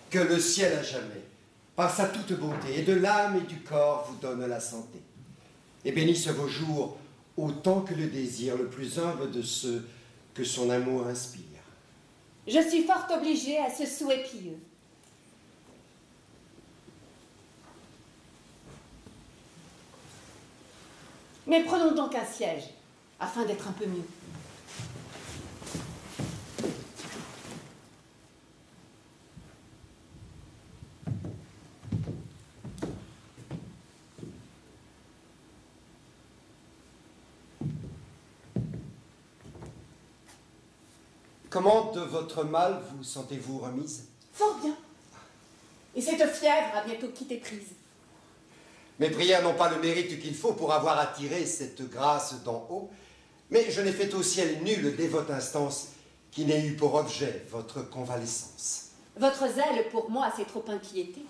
Que le ciel à jamais, par sa toute bonté, et de l'âme et du corps, vous donne la santé. Et bénisse vos jours autant que le désir le plus humble de ceux que son amour inspire. Je suis fort obligée à ce souhait pieux. Mais prenons donc un siège, afin d'être un peu mieux. Comment de votre mal vous sentez-vous remise? Fort bien. Et cette fièvre a bientôt quitté prise. Mes prières n'ont pas le mérite qu'il faut pour avoir attiré cette grâce d'en haut, mais je n'ai fait au ciel nulle dévote instance qui n'ait eu pour objet votre convalescence. Votre zèle pour moi s'est trop inquiété.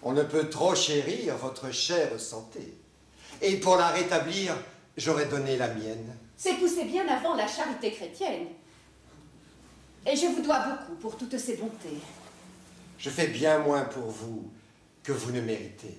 On ne peut trop chérir votre chère santé. Et pour la rétablir, j'aurais donné la mienne. C'est poussé bien avant la charité chrétienne. Et je vous dois beaucoup pour toutes ces bontés. Je fais bien moins pour vous que vous ne méritez.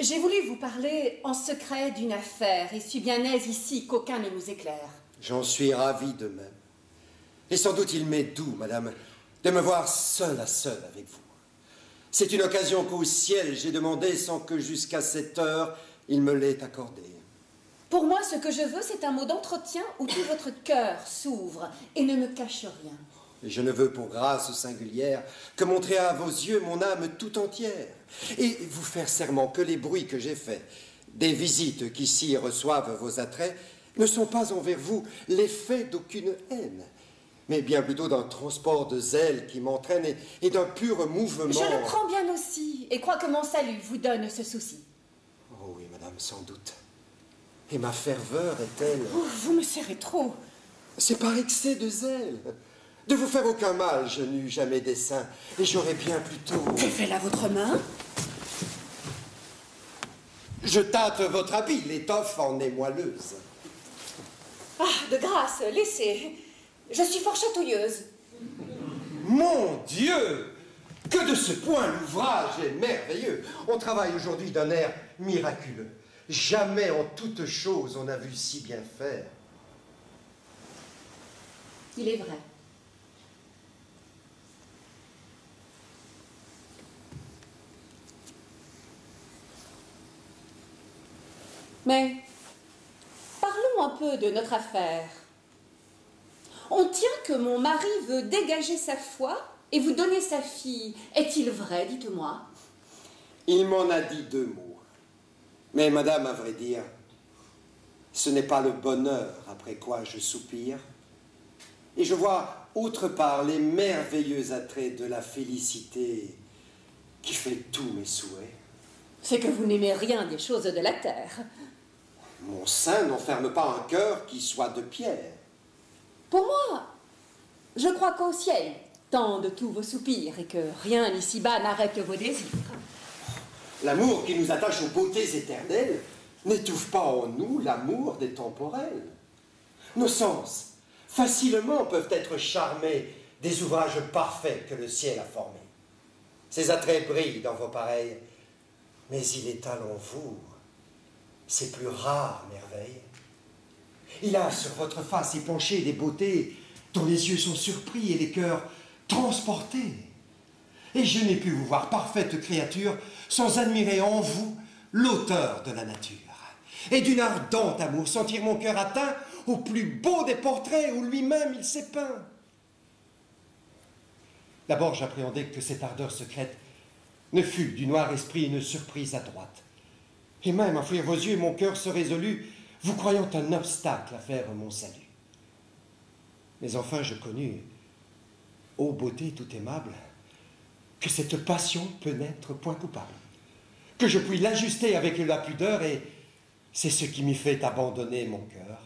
J'ai voulu vous parler en secret d'une affaire, et suis bien aise ici qu'aucun ne nous éclaire. J'en suis ravi de même. Et sans doute il m'est doux, madame, de me voir seul à seul avec vous. C'est une occasion qu'au ciel j'ai demandée sans que jusqu'à cette heure il me l'ait accordée. Pour moi, ce que je veux, c'est un mot d'entretien où tout votre cœur s'ouvre et ne me cache rien. Et je ne veux pour grâce singulière que montrer à vos yeux mon âme tout entière et vous faire serment que les bruits que j'ai faits, des visites qu'ici reçoivent vos attraits, ne sont pas envers vous l'effet d'aucune haine, mais bien plutôt d'un transport de zèle qui m'entraîne et d'un pur mouvement. Je le prends bien aussi et crois que mon salut vous donne ce souci. Oh oui, madame, sans doute. Et ma ferveur est-elle... Oh, vous me serrez trop. C'est par excès de zèle. De vous faire aucun mal, je n'eus jamais dessein, et j'aurais bien plutôt... Que fait là votre main? Je tâte votre habit, l'étoffe en est moelleuse. Ah, de grâce, laissez. Je suis fort chatouilleuse. Mon Dieu! Que de ce point l'ouvrage est merveilleux. On travaille aujourd'hui d'un air miraculeux. Jamais en toute chose on n'a vu si bien faire. Il est vrai. Mais parlons un peu de notre affaire. On tient que mon mari veut dégager sa foi et vous donner sa fille. Est-il vrai, dites-moi? Il m'en a dit 2 mots. Mais madame, à vrai dire, ce n'est pas le bonheur après quoi je soupire. Et je vois autre part les merveilleux attraits de la félicité qui fait tous mes souhaits. C'est que vous n'aimez rien des choses de la terre. Mon sein n'enferme pas un cœur qui soit de pierre. Pour moi, je crois qu'au ciel tendent tous vos soupirs et que rien ici-bas n'arrête vos désirs. L'amour qui nous attache aux beautés éternelles n'étouffe pas en nous l'amour des temporels. Nos sens, facilement, peuvent être charmés des ouvrages parfaits que le ciel a formés. Ces attraits brillent dans vos pareils, mais il étale en vous ces plus rares merveilles. Il a sur votre face épanché des beautés dont les yeux sont surpris et les cœurs transportés. Et je n'ai pu vous voir parfaite créature sans admirer en vous l'auteur de la nature. Et d'une ardente amour sentir mon cœur atteint au plus beau des portraits où lui-même il s'est peint. D'abord j'appréhendais que cette ardeur secrète ne fût du noir esprit une surprise adroite. Et même à fuir vos yeux, mon cœur se résolut, vous croyant un obstacle à faire mon salut. Mais enfin, je connus, ô beauté tout aimable, que cette passion peut n'être point coupable, que je puis l'ajuster avec la pudeur, et c'est ce qui m'y fait abandonner mon cœur.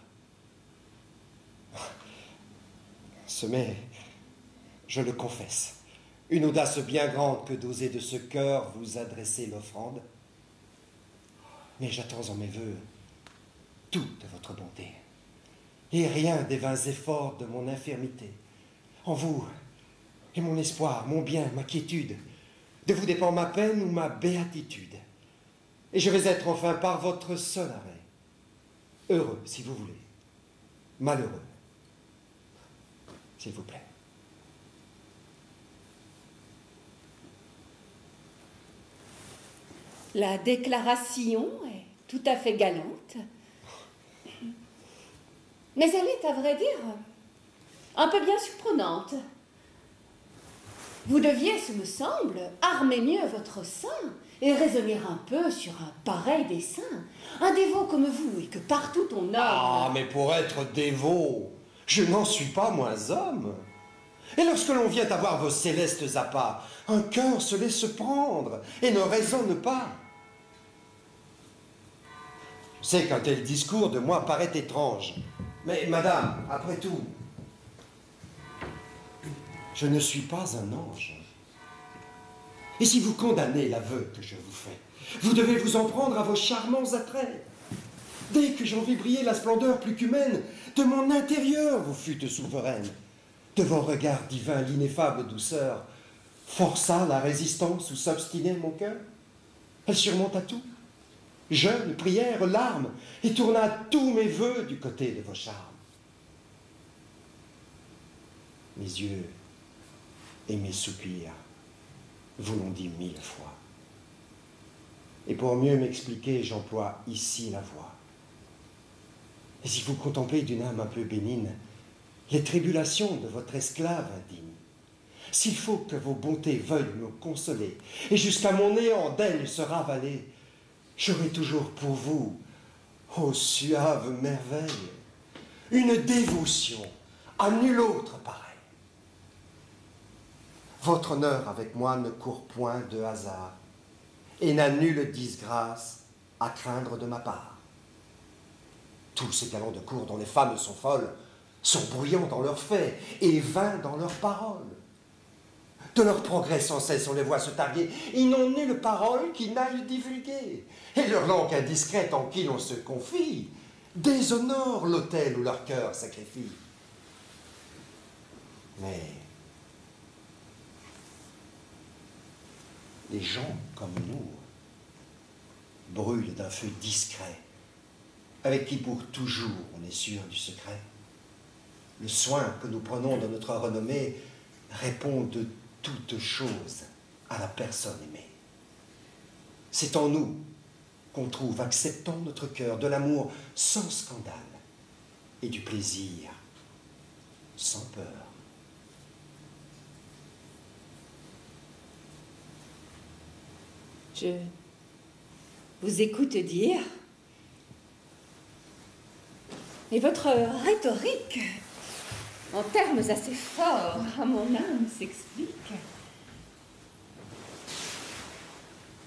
Ce m'est, je le confesse, une audace bien grande que d'oser de ce cœur vous adresser l'offrande. Mais j'attends en mes voeux toute votre bonté, et rien des vains efforts de mon infirmité. En vous est mon espoir, mon bien, ma quiétude. De vous dépend ma peine ou ma béatitude. Et je vais être enfin par votre seul arrêt heureux, si vous voulez, malheureux, s'il vous plaît. La déclaration est tout à fait galante, mais elle est, à vrai dire, un peu bien surprenante. Vous deviez, ce me semble, armer mieux votre sein et raisonner un peu sur un pareil dessein. Un dévot comme vous, et que partout on nomme... Ah, mais pour être dévot, je n'en suis pas moins homme. Et lorsque l'on vient à voir vos célestes appas, un cœur se laisse prendre et ne raisonne pas. Je sais qu'un tel discours de moi paraît étrange, mais madame, après tout, je ne suis pas un ange. Et si vous condamnez l'aveu que je vous fais, vous devez vous en prendre à vos charmants attraits. Dès que j'en vis briller la splendeur plus qu'humaine, de mon intérieur vous fûtes souveraine. De vos regards divins, l'ineffable douceur força la résistance où s'obstinait mon cœur. Elle surmonta tout. Jeûne, prière, larmes, et tourna tous mes vœux du côté de vos charmes. Mes yeux et mes soupirs vous l'ont dit 1000 fois. Et pour mieux m'expliquer, j'emploie ici la voix. Et si vous contemplez d'une âme un peu bénigne les tribulations de votre esclave indigne, s'il faut que vos bontés veuillent me consoler, et jusqu'à mon néant daignent se ravaler, j'aurai toujours pour vous, ô suave merveille, une dévotion à nul autre pareille. Votre honneur avec moi ne court point de hasard, et n'a nulle disgrâce à craindre de ma part. Tous ces galants de cour dont les femmes sont folles sont bruyants dans leurs faits et vains dans leurs paroles. De leur progrès sans cesse on les voit se targuer. Ils n'ont nulle parole qui n'aille divulguer. Et leur langue indiscrète en qui l'on se confie déshonore l'autel où leur cœur sacrifie. Mais les gens comme nous brûlent d'un feu discret, avec qui pour toujours on est sûr du secret. Le soin que nous prenons de notre renommée répond de toutes choses à la personne aimée. C'est en nous qu'on trouve, acceptant notre cœur, de l'amour sans scandale et du plaisir sans peur. Je vous écoute dire, et votre rhétorique, en termes assez forts, à mon âme s'explique.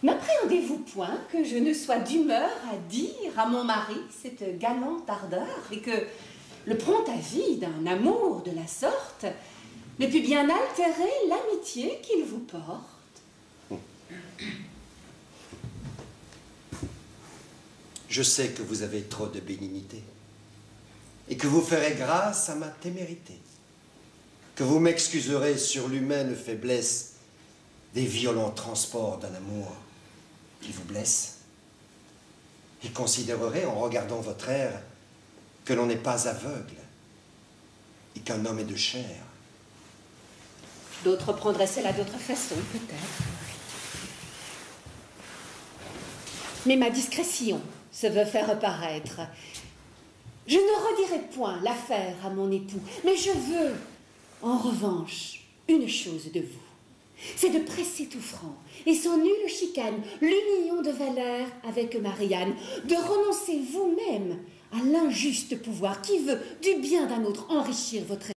N'appréhendez-vous point que je ne sois d'humeur à dire à mon mari cette galante ardeur, et que le prompt avis d'un amour de la sorte ne pût bien altérer l'amitié qu'il vous porte? Je sais que vous avez trop de bénignité et que vous ferez grâce à ma témérité, que vous m'excuserez sur l'humaine faiblesse des violents transports d'un amour qui vous blesse, et considérerez en regardant votre air que l'on n'est pas aveugle et qu'un homme est de chair. D'autres prendraient cela d'autre façon, peut-être. Mais ma discrétion se veut faire reparaître. Je ne redirai point l'affaire à mon époux, mais je veux, en revanche, une chose de vous. C'est de presser tout franc, et sans nulle chicane, l'union de Valère avec Marianne, de renoncer vous-même à l'injuste pouvoir qui veut, du bien d'un autre, enrichir votre